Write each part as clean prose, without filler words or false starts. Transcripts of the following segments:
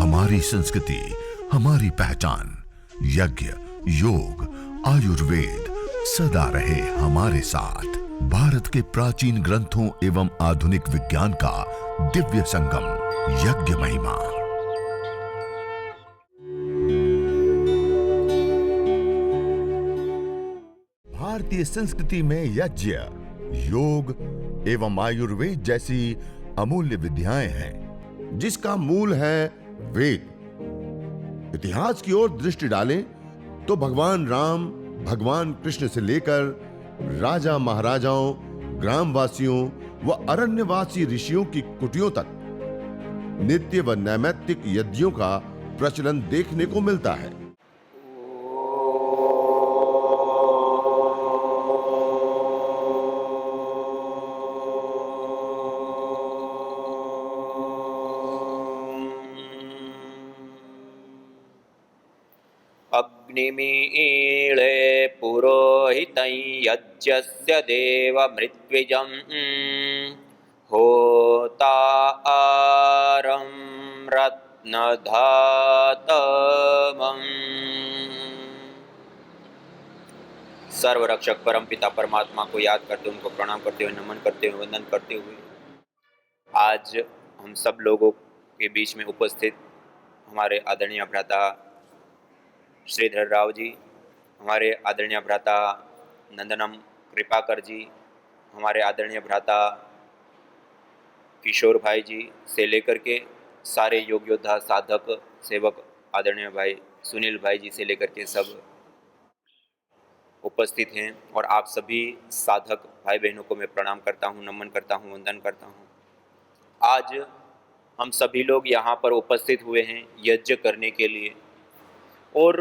हमारी संस्कृति, हमारी पहचान। यज्ञ, योग, आयुर्वेद सदा रहे हमारे साथ। भारत के प्राचीन ग्रंथों एवं आधुनिक विज्ञान का दिव्य संगम, यज्ञ महिमा। भारतीय संस्कृति में यज्ञ, योग एवं आयुर्वेद जैसी अमूल्य विद्याएं हैं, जिसका मूल है वेद। इतिहास की ओर दृष्टि डालें तो भगवान राम, भगवान कृष्ण से लेकर राजा महाराजाओं, ग्रामवासियों व अरण्यवासी ऋषियों की कुटियों तक नित्य व नैमित्तिक यज्ञों का प्रचलन देखने को मिलता है। अग्निमीळे पुरोहितं यज्ञस्य देवमृत्विजं होतारं रत्नधातमम्। सर्वरक्षक परमपिता परमात्मा को याद करते, उनको प्रणाम करते हुए, नमन करते हुए, वंदन करते हुए आज हम सब लोगों के बीच में उपस्थित हमारे आदरणीय भ्राता श्रीधर राव जी, हमारे आदरणीय भ्राता नंदनम कृपाकर जी, हमारे आदरणीय भ्राता किशोर भाई जी से लेकर के सारे योग योद्धा, साधक, सेवक, आदरणीय भाई सुनील भाई जी से लेकर के सब उपस्थित हैं। और आप सभी साधक भाई बहनों को मैं प्रणाम करता हूँ, नमन करता हूँ, वंदन करता हूँ। आज हम सभी लोग यहाँ पर उपस्थित हुए हैं यज्ञ करने के लिए, और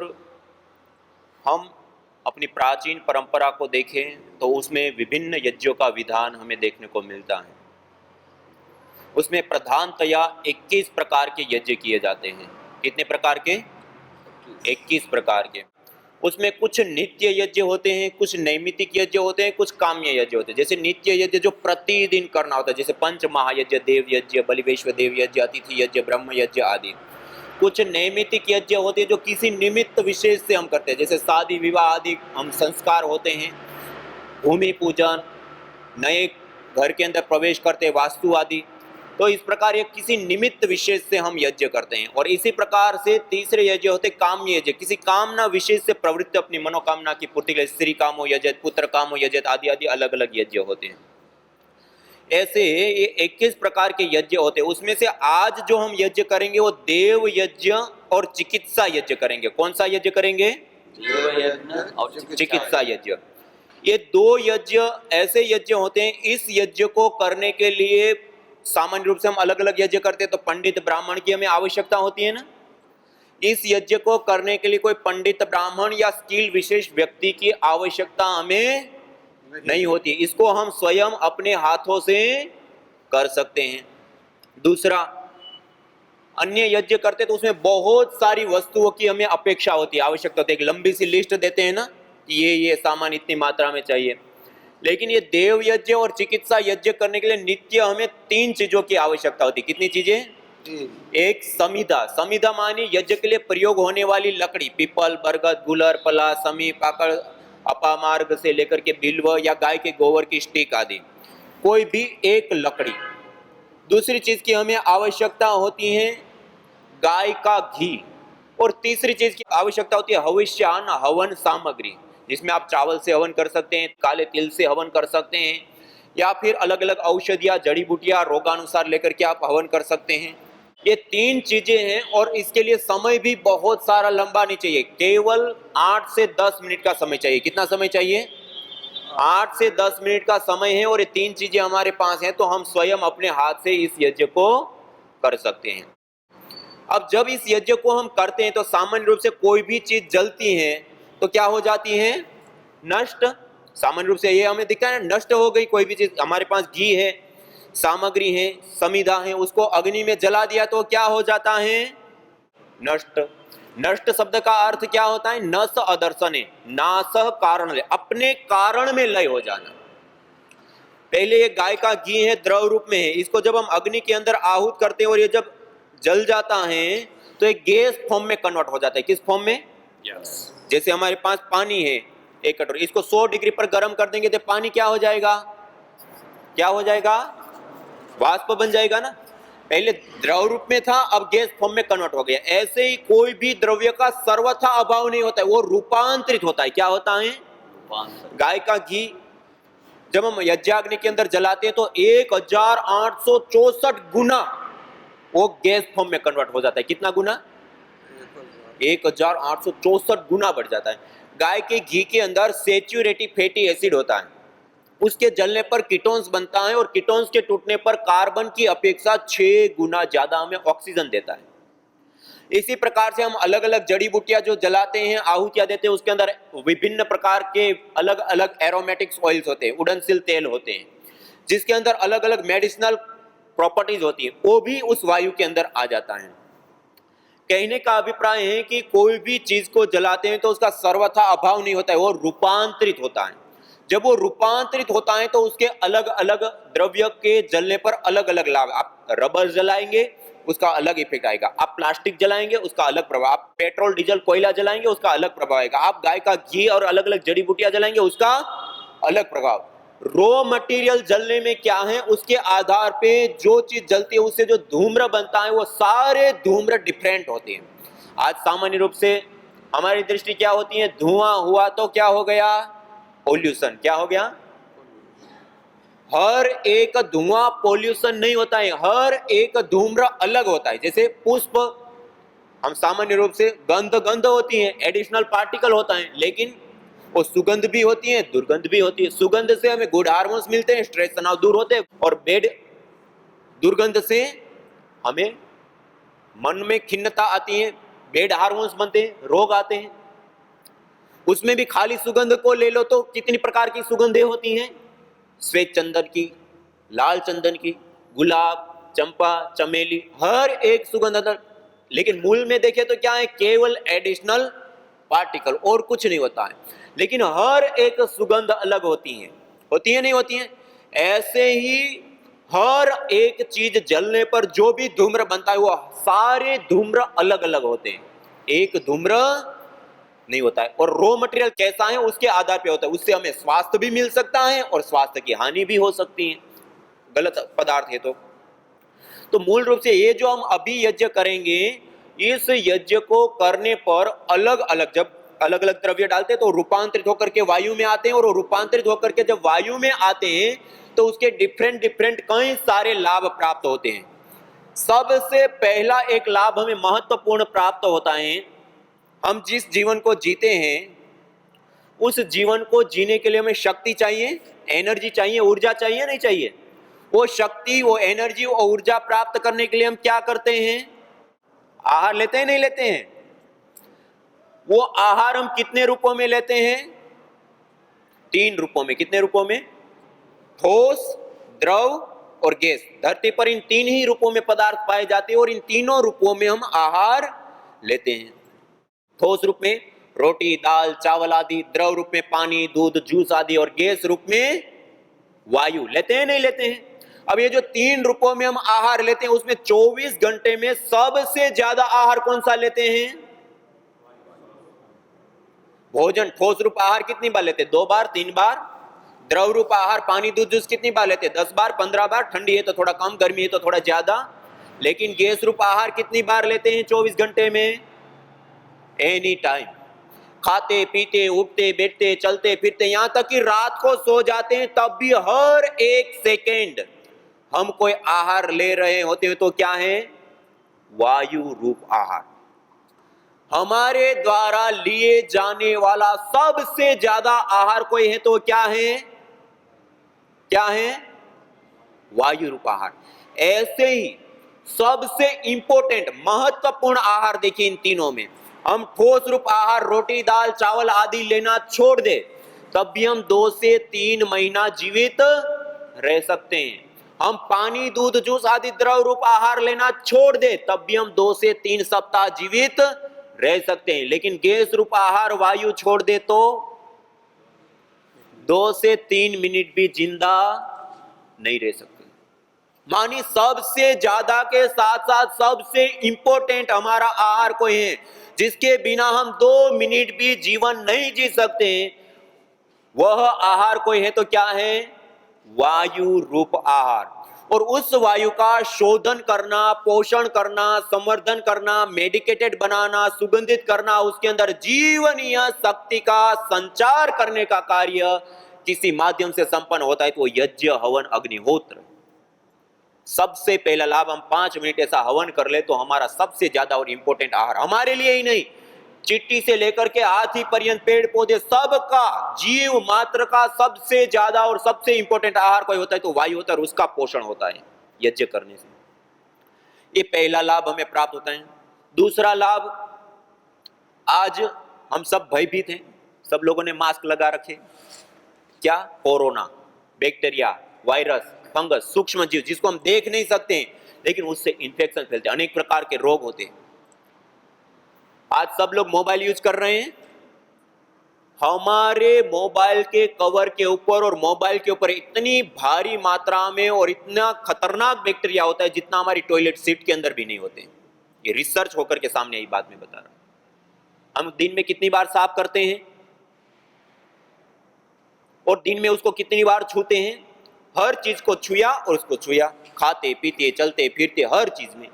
हम अपनी प्राचीन परंपरा को देखें तो उसमें विभिन्न यज्ञों का विधान हमें देखने को मिलता है। उसमें प्रधानतया 21 प्रकार के यज्ञ किए जाते हैं। कितने प्रकार के? 21 प्रकार के। उसमें कुछ नित्य यज्ञ होते हैं, कुछ नैमित्तिक यज्ञ होते हैं, कुछ काम्य यज्ञ होते हैं। जैसे नित्य यज्ञ जो प्रतिदिन करना होता है, जैसे पंच महायज्ञ, देव यज्ञ, बलिवेश्वर देव यज्ञ, अतिथि यज्ञ, ब्रह्म यज्ञ आदि। कुछ नैमित्तिक यज्ञ होते हैं जो किसी निमित्त विशेष से हम करते हैं, जैसे शादी विवाह आदि हम संस्कार होते हैं, भूमि पूजन, नए घर के अंदर प्रवेश करते हैं, वास्तु आदि। तो इस प्रकार ये किसी निमित्त विशेष से हम यज्ञ करते हैं। और इसी प्रकार से तीसरे यज्ञ होते काम्य यज्ञ, किसी कामना विशेष से प्रवृत्ति, अपनी मनोकामना की पूर्ति के लिए स्त्री कामो यजत, पुत्र कामो यजत आदि आदि अलग अलग यज्ञ होते हैं। ऐसे ये 21 प्रकार के यज्ञ होते हैं। उसमें से आज जो हम यज्ञ करेंगे वो देव यज्ञ और चिकित्सा यज्ञ करेंगे। कौन सा यज्ञ करेंगे? देव यज्ञ और चिकित्सा यज्ञ। ये दो यज्ञ ऐसे यज्ञ होते हैं, इस यज्ञ को करने के लिए सामान्य रूप से हम अलग अलग यज्ञ करते हैं तो पंडित ब्राह्मण की हमें आवश्यकता होती है ना। इस यज्ञ को करने के लिए कोई पंडित ब्राह्मण या स्किल विशेष व्यक्ति की आवश्यकता हमें नहीं होती। इसको हम स्वयं अपने हाथों से कर सकते हैं। दूसरा, अन्य यज्ञ करते तो उसमें बहुत सारी वस्तुओं की हमें अपेक्षा होती है, आवश्यकता होती है। एक लंबी सी लिस्ट देते हैं ना कि ये सामान इतनी मात्रा में चाहिए। लेकिन ये देव यज्ञ और चिकित्सा यज्ञ करने के लिए नित्य हमें 3 चीजों की आवश्यकता होती है। कितनी चीजें? एक समिधा। समिधा मानी यज्ञ के लिए प्रयोग होने वाली लकड़ी, पीपल, बरगद, गुलर, पला, समी, पाकड़, अपामार्ग से लेकर के बिल्व या गाय के गोबर की स्टिक आदि, कोई भी एक लकड़ी। दूसरी चीज की हमें आवश्यकता होती है गाय का घी। और तीसरी चीज की आवश्यकता होती है हविष्यान, हवन सामग्री, जिसमें आप चावल से हवन कर सकते हैं, काले तिल से हवन कर सकते हैं, या फिर अलग अलग औषधियां, जड़ी बूटियां रोगानुसार लेकर के आप हवन कर सकते हैं। ये 3 चीजें हैं और इसके लिए समय भी बहुत सारा लंबा नहीं चाहिए, केवल 8 से 10 मिनट का समय चाहिए। कितना समय चाहिए? 8 से 10 मिनट का समय है और ये 3 चीजें हमारे पास हैं तो हम स्वयं अपने हाथ से इस यज्ञ को कर सकते हैं। अब जब इस यज्ञ को हम करते हैं तो सामान्य रूप से कोई भी चीज जलती है तो क्या हो जाती है? नष्ट। सामान्य रूप से ये हमें दिखता है, नष्ट हो गई कोई भी चीज। हमारे पास घी है, सामग्री है, समिधा है, उसको अग्नि में जला दिया तो क्या हो जाता है? नष्ट। नष्ट शब्द का अर्थ क्या होता है? नस अदर्शने, नास कारण, अपने कारण में लय हो जाना। पहले ये गाय का घी है, द्रव रूप में है, इसको जब हम अग्नि के अंदर आहूत करते हैं और ये जब जल जाता है तो एक गैस फॉर्म में कन्वर्ट हो जाता है। किस फॉर्म में? Yes. जैसे हमारे पास पानी है 1 कटोरी, इसको 100 डिग्री पर गर्म कर देंगे तो पानी क्या हो जाएगा? क्या हो जाएगा? वाष्प बन जाएगा ना। पहले द्रव रूप में था, अब गैस फॉर्म में कन्वर्ट हो गया। ऐसे ही कोई भी द्रव्य का सर्वथा अभाव नहीं होता है, वो रूपांतरित होता है। क्या होता है? रूपांतर। गाय का घी जब हम यज्ञाग्नि के अंदर जलाते हैं तो 1864 गुना वो गैस फॉर्म में कन्वर्ट हो जाता है। कितना गुना? 1864 गुना बढ़ जाता है। गाय के घी के अंदर सैचुरेटेड फैटी एसिड होता है, उसके जलने पर कीटोन्स बनता है और कीटोन्स के टूटने पर कार्बन की अपेक्षा 6 गुना ज्यादा हमें ऑक्सीजन देता है। इसी प्रकार से हम अलग अलग जड़ी बूटियां जो जलाते हैं, आहुतियां देते हैं, उसके अंदर विभिन्न प्रकार के अलग अलग एरोमेटिक्स ऑयल्स होते हैं, उड़नसिल तेल होते हैं, जिसके अंदर अलग अलग मेडिसिनल प्रॉपर्टीज होती है, वो भी उस वायु के अंदर आ जाता है। कहने का अभिप्राय है कि कोई भी चीज को जलाते हैं तो उसका सर्वथा अभाव नहीं होता है, वो रूपांतरित होता है। जब वो रूपांतरित होता है तो उसके अलग अलग द्रव्य के जलने पर अलग अलग लाभ। आप रबर जलाएंगे उसका अलग इफेक्ट आएगा, आप प्लास्टिक जलाएंगे उसका अलग प्रभाव, आप पेट्रोल डीजल कोयला जलाएंगे उसका अलग प्रभाव आएगा, आप गाय का घी और अलग अलग जड़ी बूटियां जलाएंगे उसका अलग प्रभाव। रॉ मटेरियल जलने में क्या है, उसके आधार पे जो चीज जलती है उससे जो धूम्र बनता है वो सारे धूम्र डिफरेंट होते हैं। आज सामान्य रूप से हमारी दृष्टि क्या होती है, धुआं हुआ तो क्या हो गया? पोल्यूशन। क्या हो गया? हर एक धुआं पोल्यूशन नहीं होता है, हर एक धूम्र अलग होता है। जैसे पुष्प, हम सामान्य रूप से गंध होती है, एडिशनल पार्टिकल होता है, लेकिन वो सुगंध भी होती है, दुर्गंध भी होती है। सुगंध से हमें गुड हार्मोन्स मिलते हैं, स्ट्रेस तनाव दूर होते हैं, और बेड दुर्गंध से हमें मन में खिन्नता आती है, बेड हार्मोन्स बनते हैं, रोग आते हैं। उसमें भी खाली सुगंध को ले लो तो कितनी प्रकार की सुगंधें होती हैं, श्वेत चंदन की, लाल चंदन की, गुलाब, चंपा, चमेली, हर एक सुगंध अंदर। लेकिन मूल में देखें तो क्या है, केवल एडिशनल पार्टिकल और कुछ नहीं होता है। लेकिन हर एक सुगंध अलग होती है नहीं होती है? ऐसे ही हर एक चीज जलने पर जो भी धूम्र बनता है वो सारे धूम्र अलग अलग होते हैं, एक धूम्र नहीं होता है। और रॉ मटेरियल कैसा है उसके आधार पे होता है, उससे हमें स्वास्थ्य भी मिल सकता है और स्वास्थ्य की हानि भी हो सकती है, गलत पदार्थ है तो मूल रूप से ये जो हम अभी यज्ञ करेंगे, इस यज्ञ को करने पर अलग अलग, जब अलग अलग द्रव्य डालते हैं तो रूपांतरित होकर के वायु में आते हैं, और रूपांतरित होकर के जब वायु में आते हैं तो उसके डिफरेंट डिफरेंट कई सारे लाभ प्राप्त होते हैं। सबसे पहला एक लाभ हमें महत्वपूर्ण प्राप्त होता है, हम जिस जीवन को जीते हैं उस जीवन को जीने के लिए हमें शक्ति चाहिए, एनर्जी चाहिए, ऊर्जा चाहिए, नहीं चाहिए? वो शक्ति, वो एनर्जी, वो ऊर्जा प्राप्त करने के लिए हम क्या करते हैं? आहार लेते हैं, नहीं लेते हैं? वो आहार हम कितने रूपों में लेते हैं? 3 रूपों में। कितने रूपों में? ठोस, द्रव और गैस। धरती पर इन 3 ही रूपों में पदार्थ पाए जाते हैं और इन तीनों रूपों में हम आहार लेते हैं। ठोस रूप में रोटी, दाल, चावल आदि, द्रव रूप में पानी, दूध, जूस आदि, और गैस रूप में वायु। लेते हैं, नहीं लेते हैं? अब ये जो 3 रूपों में हम आहार लेते हैं उसमें 24 घंटे में सबसे ज्यादा आहार कौन सा लेते हैं? भोजन, ठोस रूप आहार कितनी बार लेते हैं? 2 बार, 3 बार। द्रव रूप आहार पानी, दूध, जूस कितनी बार लेते हैं? 10 बार, 15 बार। ठंडी है तो थोड़ा कम, गर्मी है तो थोड़ा ज्यादा। लेकिन गैस रूप आहार कितनी बार लेते हैं 24 घंटे में? Any time. खाते पीते, उठते बैठते, चलते फिरते, यहां तक कि रात को सो जाते हैं तब भी हर एक सेकेंड हम कोई आहार ले रहे होते हैं। तो क्या है? वायु रूप आहार। हमारे द्वारा लिए जाने वाला सबसे ज्यादा आहार कोई है तो क्या है? क्या है? वायु रूप आहार। ऐसे ही सबसे इंपॉर्टेंट, महत्वपूर्ण आहार देखिए इन तीनों में, हम ठोस रूप आहार रोटी, दाल, चावल आदि लेना छोड़ दे तब भी हम 2 से 3 महीना जीवित रह सकते हैं। हम पानी, दूध, जूस आदि द्रव रूप आहार लेना छोड़ दे तब भी हम 2 से 3 सप्ताह जीवित रह सकते हैं। लेकिन गैस रूप आहार, वायु छोड़ दे तो 2 से 3 मिनट भी जिंदा नहीं रह सकते। मानी सबसे ज्यादा के साथ साथ सबसे इंपॉर्टेंट हमारा आहार कोई है जिसके बिना हम 2 मिनट भी जीवन नहीं जी सकते, वह आहार कोई है तो क्या है? वायु रूप आहार। और उस वायु का शोधन करना, पोषण करना, संवर्धन करना, मेडिकेटेड बनाना, सुगंधित करना, उसके अंदर जीवनीय शक्ति का संचार करने का कार्य किसी माध्यम से संपन्न होता है तो यज्ञ, हवन, अग्निहोत्र। सबसे पहला लाभ, हम 5 मिनट ऐसा हवन कर ले तो हमारा सबसे ज्यादा और इंपॉर्टेंट आहार, हमारे लिए ही नहीं, चिट्टी से लेकर के हाथी पर्यंत, पेड़ पौधे, सबका, जीव मात्र का सबसे ज्यादा और सबसे इंपॉर्टेंट आहार कोई होता है तो वायु होता है, और उसका पोषण होता है यज्ञ करने से। ये पहला लाभ हमें प्राप्त होता है। दूसरा लाभ, आज हम सब भयभीत हैं, सब लोगों ने मास्क लगा रखे। क्या? कोरोना, बैक्टीरिया, वायरस, फंगस, सूक्ष्म जीव जिसको हम देख नहीं सकते लेकिन उससे इंफेक्शन फैलते, अनेक प्रकार के रोग होते हैं। आज सब लोग मोबाइल यूज कर रहे हैं, हमारे मोबाइल के कवर के ऊपर और मोबाइल के ऊपर इतनी भारी मात्रा में और इतना खतरनाक बैक्टीरिया होता है जितना हमारी टॉयलेट सीट के अंदर भी नहीं होते। ये रिसर्च होकर के सामने यही बात मैं बता रहा हूं। हम दिन में कितनी बार साफ करते हैं और दिन में उसको कितनी बार छूते हैं? हर चीज को छुआ और उसको छुआ, खाते पीते चलते फिरते हर चीज में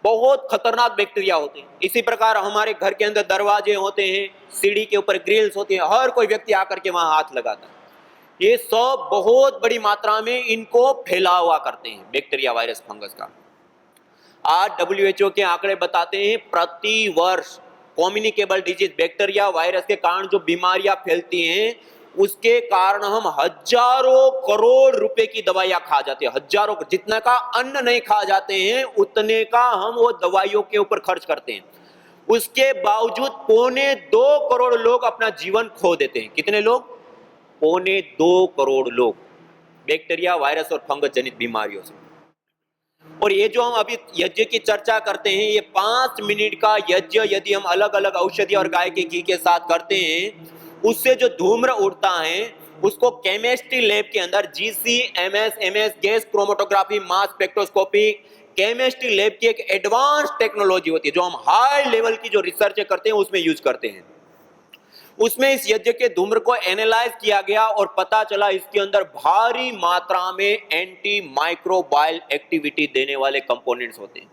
बहुत खतरनाक बैक्टीरिया होते हैं। इसी प्रकार हमारे घर के अंदर दरवाजे होते हैं, सीढ़ी के ऊपर ग्रिल्स होती हैं, हर कोई व्यक्ति आकर के वहां हाथ लगाता है। ये सब बहुत बड़ी मात्रा में इनको फैला हुआ करते हैं बैक्टीरिया, वायरस, फंगस का। आज WHO के आंकड़े बताते हैं प्रति वर्ष कम्युनिकेबल डिजीज, बैक्टीरिया, वायरस के कारण जो बीमारियां फैलती हैं उसके कारण हम हजारों करोड़ रुपए की दवाइयां खा जाते हैं। हजारों, जितना का अन्न नहीं खा जाते हैं उतने का हम वो दवाइयों के ऊपर खर्च करते हैं। उसके बावजूद 2.25 करोड़ लोग अपना जीवन खो देते हैं। कितने लोग? 2.25 करोड़ लोग बैक्टीरिया, वायरस और फंगस जनित बीमारियों से। और ये जो हम अभी यज्ञ की चर्चा करते हैं, ये 5 मिनट का यज्ञ यदि हम अलग अलग औषधि और गाय के घी के साथ करते हैं, उससे जो धूम्र उड़ता है उसको केमिस्ट्री लैब के अंदर GC-MS, MS, gas chromatography, mass spectroscopy, chemistry lab की एक एडवांस टेक्नोलॉजी होती है जो हम हाई लेवल की जो रिसर्च करते हैं उसमें यूज करते हैं। उसमें इस यज्ञ के धूम्र को एनालाइज किया गया और पता चला इसके अंदर भारी मात्रा में एंटी माइक्रोबायल एक्टिविटी देने वाले कंपोनेंट्स होते हैं।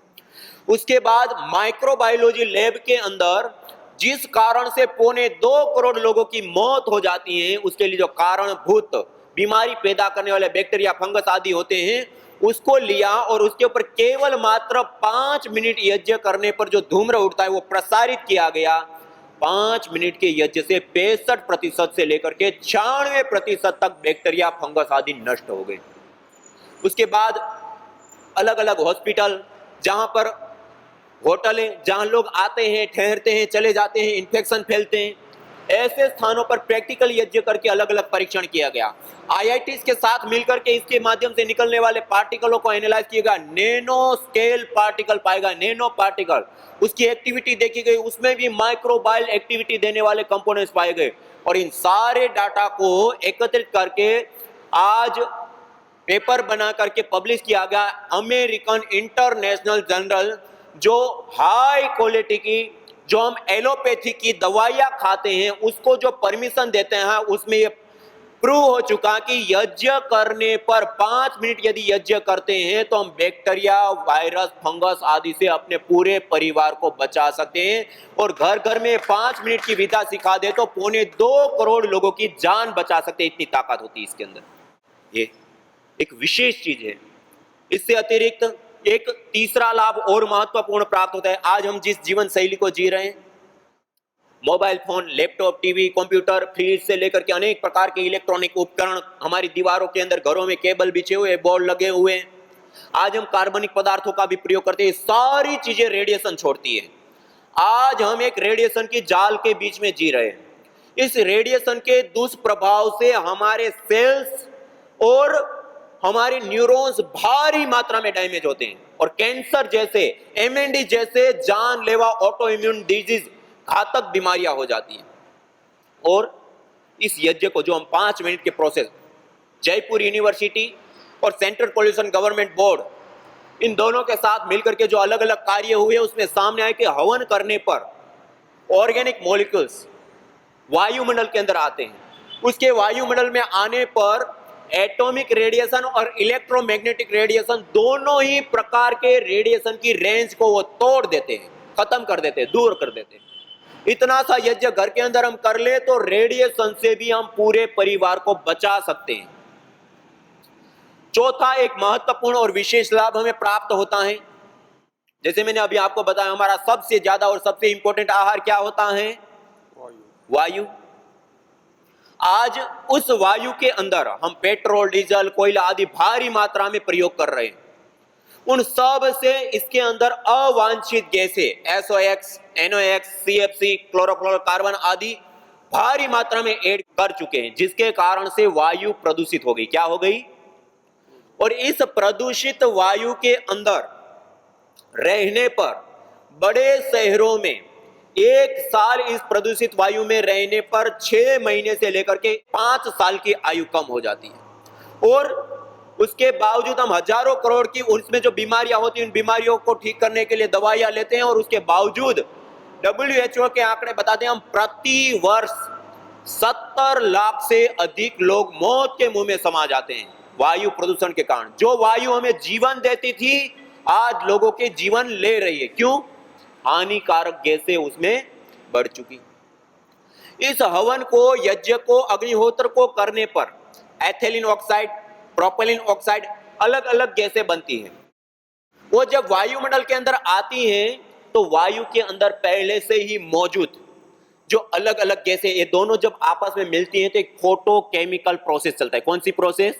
उसके बाद माइक्रोबायोलॉजी लैब के अंदर जिस कारण से 2.25 करोड़ लोगों की मौत हो जाती है, उसके लिए जो कारणभूत बीमारी पैदा करने वाले बैक्टीरिया, फंगस आदि होते हैं, उसको लिया और उसके ऊपर केवल मात्र 5 मिनट यज्ञ करने पर जो धूम्र उठता है वो प्रसारित किया गया। 5 मिनट के यज्ञ से 65% से लेकर के 96% तक बैक्टीरिया, फंगस आदि नष्ट हो गए। उसके बाद अलग अलग हॉस्पिटल, जहां पर होटल है, जहां लोग आते हैं, ठहरते हैं, चले जाते हैं, इन्फेक्शन फैलते हैं, ऐसे स्थानों पर प्रैक्टिकल यज्ञ करके अलग अलग परीक्षण किया गया। IITs के साथ मिलकर के इसके माध्यम से निकलने वाले पार्टिकलों को एनालाइज किया, नैनो स्केल पार्टिकल पाएगा, नैनो पार्टिकल, उसकी एक्टिविटी देखी गई, उसमें भी माइक्रोबायल एक्टिविटी देने वाले कंपोनेंट्स पाए गए। और इन सारे डाटा को एकत्रित करके आज पेपर बना करके पब्लिश किया गया अमेरिकन इंटरनेशनल जर्नल, जो हाई क्वालिटी की, जो हम एलोपैथी की दवाइयां खाते हैं उसको जो परमिशन देते हैं, उसमें ये प्रूव हो चुका कि यज्ञ करने पर 5 मिनट यदि यज्ञ करते हैं तो हम बैक्टीरिया, वायरस, फंगस आदि से अपने पूरे परिवार को बचा सकते हैं। और घर घर में 5 मिनट की विधा सिखा दे तो 2.25 करोड़ लोगों की जान बचा सकते हैं, इतनी ताकत होती है इसके अंदर। ये एक विशेष चीज है। इससे अतिरिक्त एक तीसरा लाभ और महत्वपूर्ण प्राप्त होता है। आज हम जिस जीवन शैली को जी रहे हैं, mobile phone, laptop, TV, computer, fridge से लेकर के अनेक प्रकार के इलेक्ट्रॉनिक उपकरण, हमारी दीवारों के अंदर, घरों में केबल बिछे हुए, बोर्ड लगे हुए हैं, आज हम कार्बनिक पदार्थों का भी प्रयोग करते हैं। सारी चीजें रेडिएशन छोड़ती है। आज हम एक रेडिएशन की जाल के बीच में जी रहे हैं। इस रेडिएशन के दुष्प्रभाव से हमारे सेल्स और हमारे न्यूरॉन्स भारी मात्रा में डैमेज होते हैं और कैंसर जैसे, MND जैसे जानलेवा ऑटो इम्यून डिजीज, घातक बीमारियां हो जाती हैं। और इस यज्ञ को जो हम 5 मिनट के प्रोसेस, जयपुर यूनिवर्सिटी और सेंट्रल पॉल्यूशन गवर्नमेंट बोर्ड, इन दोनों के साथ मिलकर के जो अलग अलग कार्य हुए उसमें सामने आए कि हवन करने पर ऑर्गेनिक मॉलिक्यूल्स वायुमंडल के अंदर आते हैं। उसके वायुमंडल में आने पर एटॉमिक रेडिएशन और इलेक्ट्रोमैग्नेटिक रेडिएशन, दोनों ही प्रकार के रेडिएशन की रेंज को वो तोड़ देते हैं, खत्म कर देते हैं, दूर कर देते हैं। इतना सा यज्ञ घर के अंदर हम कर ले तो रेडिएशन से भी हम पूरे परिवार को बचा सकते हैं। चौथा एक महत्वपूर्ण और विशेष लाभ हमें प्राप्त होता है। जैसे मैंने अभी आपको बताया, हमारा सबसे ज्यादा और सबसे इंपॉर्टेंट आहार क्या होता है? वायु। आज उस वायु के अंदर हम पेट्रोल, डीजल, कोयला आदि भारी मात्रा में प्रयोग कर रहे हैं। उन सब से इसके अंदर अवांछित गैसें SOx, NOx, CFC, क्लोरोफ्लोरोकार्बन आदि भारी मात्रा में ऐड कर चुके हैं, जिसके कारण से वायु प्रदूषित हो गई। क्या हो गई? और इस प्रदूषित वायु के अंदर रहने पर बड़े शहरों में एक साल इस प्रदूषित वायु में रहने पर 6 महीने से लेकर के 5 साल की आयु कम हो जाती है। और उसके बावजूद हम हजारों करोड़ की उसमें जो बीमारियां होती हैं, उन बीमारियों को ठीक करने के लिए दवाइयां लेते हैं, और उसके बावजूद WHO के आंकड़े बताते हैं हम प्रति वर्ष 70 लाख से अधिक लोग मौत के मुंह में समा जाते हैं वायु प्रदूषण के कारण। जो वायु हमें जीवन देती थी आज लोगों के जीवन ले रही है। क्यों? हानिकारक गैसें उसमें बढ़ चुकी। इस हवन को, यज्ञ को, अग्निहोत्र को करने पर एथिलीन ऑक्साइड, प्रोपेलिन ऑक्साइड, अलग अलग गैसें बनती हैं। वो जब वायुमंडल के अंदर आती हैं तो वायु के अंदर पहले से ही मौजूद जो अलग अलग गैसें, ये दोनों जब आपस में मिलती हैं तो एक फोटोकेमिकल प्रोसेस चलता है। कौन सी प्रोसेस?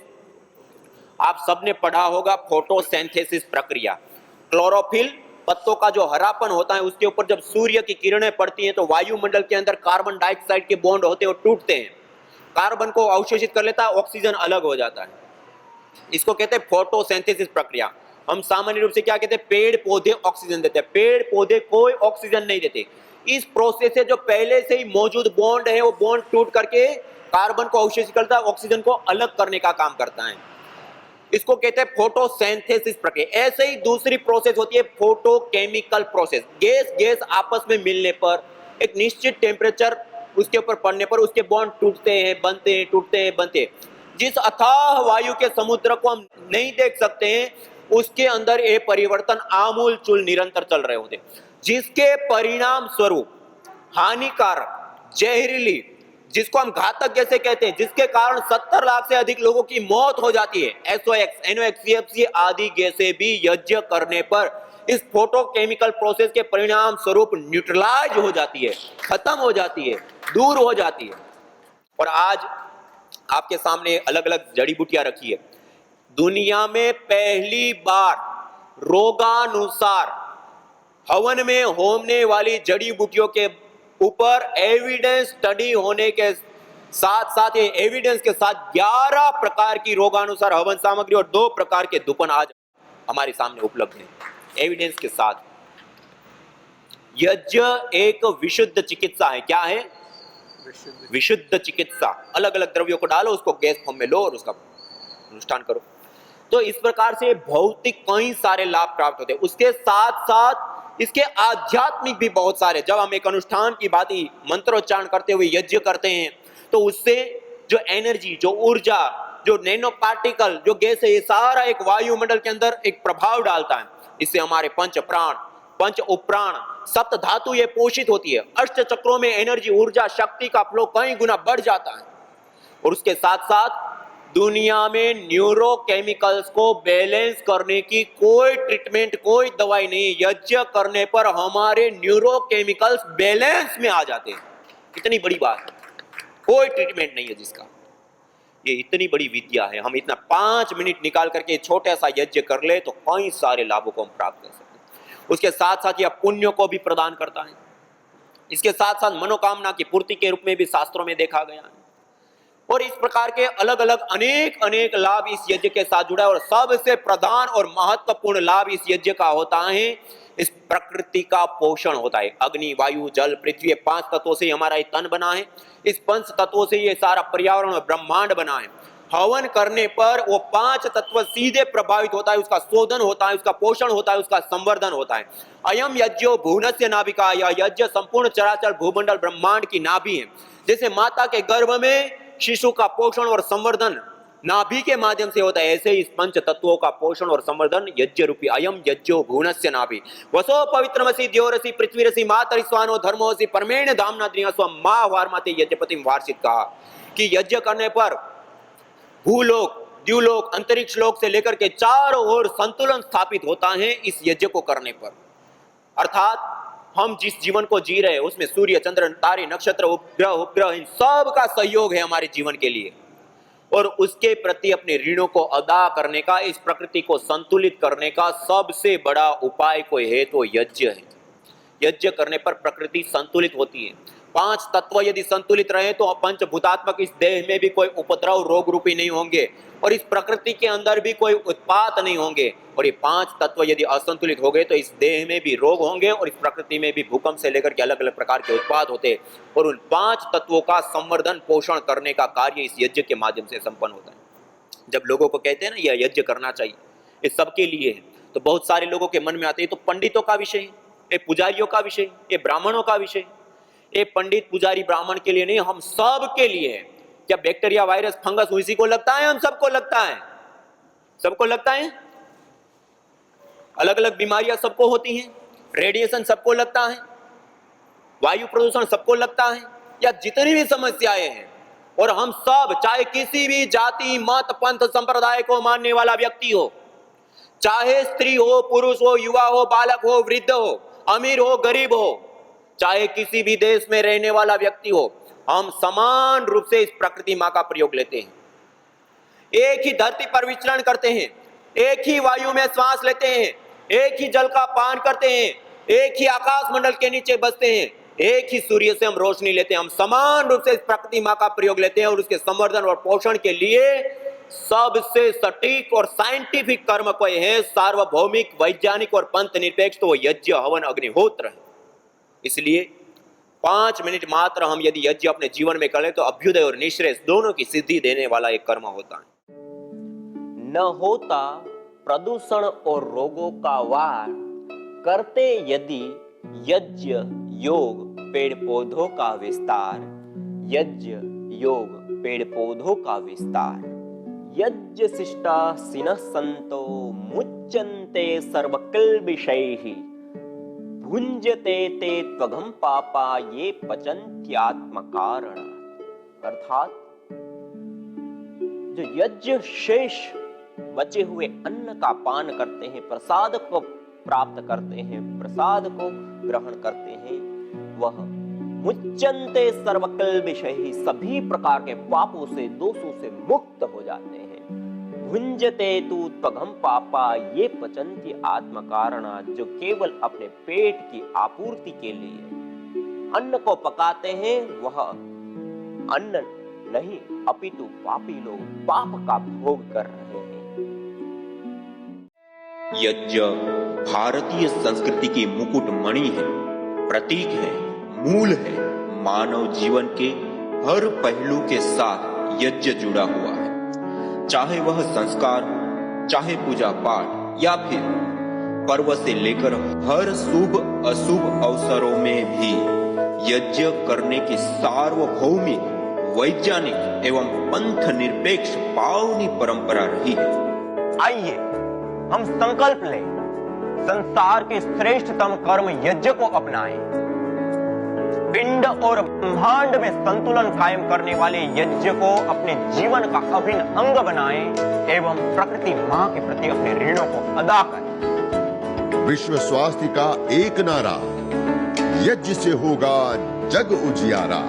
आप सबने पढ़ा होगा, फोटोसिंथेसिस प्रक्रिया। क्लोरोफिल, पत्तों का जो हरापन होता है, उसके ऊपर जब सूर्य की किरणें पड़ती हैं तो वायुमंडल के अंदर कार्बन डाइऑक्साइड के बॉन्ड होते हैं, वो टूटते हैं, कार्बन को अवशोषित कर लेता है, ऑक्सीजन अलग हो जाता है। इसको कहते हैं फोटोसिंथेसिस प्रक्रिया। हम सामान्य रूप से क्या कहते हैं? पेड़ पौधे ऑक्सीजन देते हैं, पेड़ पौधे कोई ऑक्सीजन नहीं देते। इस प्रोसेस से जो पहले से ही मौजूद बॉन्ड है वो बॉन्ड टूट करके कार्बन को अवशोषित करता है, ऑक्सीजन को अलग करने का काम करता है। इसको कहते हैं फोटोसिंथेसिस प्रक्रिया। ऐसे ही दूसरी प्रोसेस होती है फोटोकेमिकल प्रोसेस। गैस आपस में मिलने पर एक निश्चित टेम्परेचर उसके ऊपर पड़ने पर उसके बॉन्ड टूटते हैं, बनते हैं, टूटते हैं, बनते हैं। जिस अथाह वायु के समुद्र को हम नहीं देख सकते हैं, उसके अंदर ये परिवर्तन आमूल चूल निरंतर चल रहे होते, जिसके परिणाम स्वरूप हानिकारक, जहरीली, जिसको हम घातक गैसें कहते हैं, जिसके कारण 70 लाख से अधिक लोगों की मौत हो जाती है, SOx, NOx, CFC आदि गैसें भी यज्ञ करने पर इस फोटोकेमिकल प्रोसेस के परिणाम स्वरूप न्यूट्रलाइज हो जाती है, खत्म हो जाती है, दूर हो जाती है। और आज आपके सामने अलग अलग जड़ी बूटियां रखी है। दुनिया में पहली बार रोगानुसार हवन में होने वाली जड़ी बूटियों के ऊपर एविडेंस स्टडी होने के साथ साथ ये एविडेंस के साथ 11 प्रकार की रोगानुसार हवन सामग्री और 2 प्रकार के धूपन आज हमारे सामने उपलब्ध है एविडेंस के साथ। यज्ञ एक विशुद्ध चिकित्सा है। क्या है? विशुद्ध चिकित्सा। अलग अलग द्रव्यों को डालो, उसको गैस फॉर्म में लो और उसका अनुष्ठान करो। तो इस प्रकार से भौतिक कई सारे लाभ प्राप्त होते हैं। उसके साथ साथ इसके आध्यात्मिक भी बहुत सारे। जब हम एक अनुष्ठान की बात ही मंत्रोच्चारण करते हुए यज्ञ करते हैं तो उससे जो एनर्जी, जो ऊर्जा, जो नैनो पार्टिकल, जो गैस है, ये सारा एक वायुमंडल के अंदर एक प्रभाव डालता है। इससे हमारे पंच प्राण, पंच उपप्राण, सप्त धातु ये पोषित होती है। अष्ट चक्रों में एनर्जी, ऊर्जा, शक्ति का फ्लो कई गुना बढ़ जाता है। और उसके साथ साथ दुनिया में न्यूरोकेमिकल्स को बैलेंस करने की कोई ट्रीटमेंट, कोई दवाई नहीं। यज्ञ करने पर हमारे न्यूरोकेमिकल्स बैलेंस में आ जाते हैं। इतनी बड़ी बात है, कोई ट्रीटमेंट नहीं है जिसका। ये इतनी बड़ी विद्या है। हम इतना 5 मिनट निकाल करके छोटा सा यज्ञ कर ले तो कई सारे लाभों को हम प्राप्त कर सकते हैं। उसके साथ साथ यह पुण्य को भी प्रदान करता है। इसके साथ साथ मनोकामना की पूर्ति के रूप में भी शास्त्रों में देखा गया है। और इस प्रकार के अलग अलग अनेक लाभ इस यज्ञ के साथ जुड़ा है। और सबसे प्रधान और महत्वपूर्ण लाभ इस यज्ञ का होता है, इस प्रकृति का पोषण होता है। अग्नि, वायु, जल, पृथ्वी, 5 तत्वों से हमारा ये तन बना है। इस 5 तत्वों से ये सारा पर्यावरण और ब्रह्मांड बना है। हवन करने पर वो 5 तत्व सीधे प्रभावित होता है, उसका शोधन होता है, उसका पोषण होता है, उसका संवर्धन होता है। अयम यज्ञो भुवनस्य नाभिका, यह यज्ञ संपूर्ण चराचर भूमंडल ब्रह्मांड की नाभि है। जैसे माता के गर्भ में शिशु का पोषण और संवर्धन नाभि के माध्यम से होता है, ऐसे ही इस पंच तत्वों का पोषण और संवर्धन यज्ञ रूपी अयम यज्ञो भुवनस्य नाभि। वसो पवित्रमसि द्योरसि पृथ्वीरसि मातरिस्वानो धर्मोसि परमेण धामनाद्रिया स्वम मां वारमाते यज्ञपतिम वार्षित कहा कि यज्ञ करने पर भूलोक, द्युलोक, अंतरिक्ष लोक से लेकर के चारों ओर संतुलन स्थापित होता है इस यज्ञ को करने पर। अर्थात हम जिस जीवन को जी रहे हैं उसमें सूर्य, चंद्र, तारे, नक्षत्र, उपग्रह इन सब का सहयोग है हमारे जीवन के लिए, और उसके प्रति अपने ऋणों को अदा करने का, इस प्रकृति को संतुलित करने का सबसे बड़ा उपाय कोई है तो यज्ञ है। यज्ञ करने पर प्रकृति संतुलित होती है। 5 तत्व यदि संतुलित रहे तो पंचभूतात्मक इस देह में भी कोई उपद्रव रोग रूपी नहीं होंगे, और इस प्रकृति के अंदर भी कोई उत्पात नहीं होंगे। और ये 5 तत्व यदि असंतुलित हो गए तो इस देह में भी रोग होंगे, और इस प्रकृति में भी भूकंप से लेकर के अलग अलग प्रकार के उत्पाद होते, और उन 5 तत्वों का संवर्धन पोषण करने का कार्य इस यज्ञ के माध्यम से संपन्न होता है। जब लोगों को कहते हैं ना यह यज्ञ करना चाहिए, ये सबके लिए है, तो बहुत सारे लोगों के मन में आते हैं तो पंडितों का विषय है, ये पुजारियों का विषय, ये ब्राह्मणों का विषय, ये पंडित पुजारी ब्राह्मण के लिए नहीं, हम सब के लिए है। क्या बैक्टीरिया, वायरस, फंगस उसी को लगता है? हम सबको लगता है, सबको लगता है। अलग अलग बीमारियां सबको होती हैं, रेडिएशन सबको लगता है, वायु प्रदूषण सबको लगता है, या जितनी भी समस्याएं हैं, और हम सब चाहे किसी भी जाति, मत, पंथ, संप्रदाय को मानने वाला व्यक्ति हो, चाहे स्त्री हो, पुरुष हो, युवा हो, बालक हो, वृद्ध हो, अमीर हो, गरीब हो, चाहे किसी भी देश में रहने वाला व्यक्ति हो, हम समान रूप से इस प्रकृति मां का प्रयोग लेते हैं। एक ही धरती पर विचरण करते हैं, एक ही वायु में श्वास लेते हैं, एक ही जल का पान करते हैं, एक ही आकाश मंडल के नीचे बसते हैं, एक ही सूर्य से हम रोशनी लेते हैं। हम समान रूप से इस प्रकृति मां का प्रयोग लेते हैं, और उसके संवर्धन और पोषण के लिए सबसे सटीक और साइंटिफिक कर्म कोई है, सार्वभौमिक, वैज्ञानिक और पंथ निरपेक्ष, तो यज्ञ, हवन, अग्निहोत्र है। इसलिए 5 मिनट मात्र हम यदि यज्ञ अपने जीवन में करें तो अभ्युदय और निःश्रेय दोनों की सिद्धि देने वाला एक कर्म होता है। न होता प्रदूषण और रोगों का वार, करते यदि यज्ञ योग पेड़ पौधों का विस्तार, यज्ञ योग पेड़ पौधों का विस्तार। यज्ञ शिष्टा सिनः संतो मुच्यन्ते सर्वकिल्बिषैः, भुंजते ते त्वघं पापा ये पचन्त्यात्म कारण। अर्थात जो यज्ञ शेष बचे हुए अन्न का पान करते हैं, प्रसाद को प्राप्त करते हैं, प्रसाद को ग्रहण करते हैं, वह मुच्यन्ते सर्वकिल्बिषैः, सभी प्रकार के पापों से, दोषों से मुक्त हो जाते हैं। भुंजते तु त्वघं पापा ये पचन्ति आत्म कारणा, जो केवल अपने पेट की आपूर्ति के लिए अन्न को पकाते हैं, वह अन्न नहीं अपितु पापी लोग पाप का भोग कर रहे हैं। यज्ञ भारतीय संस्कृति की मुकुट मणि है, प्रतीक है, मूल है। मानव जीवन के हर पहलू के साथ यज्ञ जुड़ा हुआ है, चाहे वह संस्कार, चाहे पूजा पाठ, या फिर पर्व से लेकर हर शुभ अशुभ अवसरों में भी यज्ञ करने की सार्वभौमिक, वैज्ञानिक एवं पंथ निरपेक्ष पावनी परंपरा रही है। आइए हम संकल्प लें, संसार के श्रेष्ठतम कर्म यज्ञ को अपनाएं। पिंड और ब्रह्मांड में संतुलन कायम करने वाले यज्ञ को अपने जीवन का अभिन्न अंग बनाएं एवं प्रकृति मां के प्रति अपने ऋणों को अदा करें। विश्व स्वास्थ्य का एक नारा, यज्ञ से होगा जग उजियारा।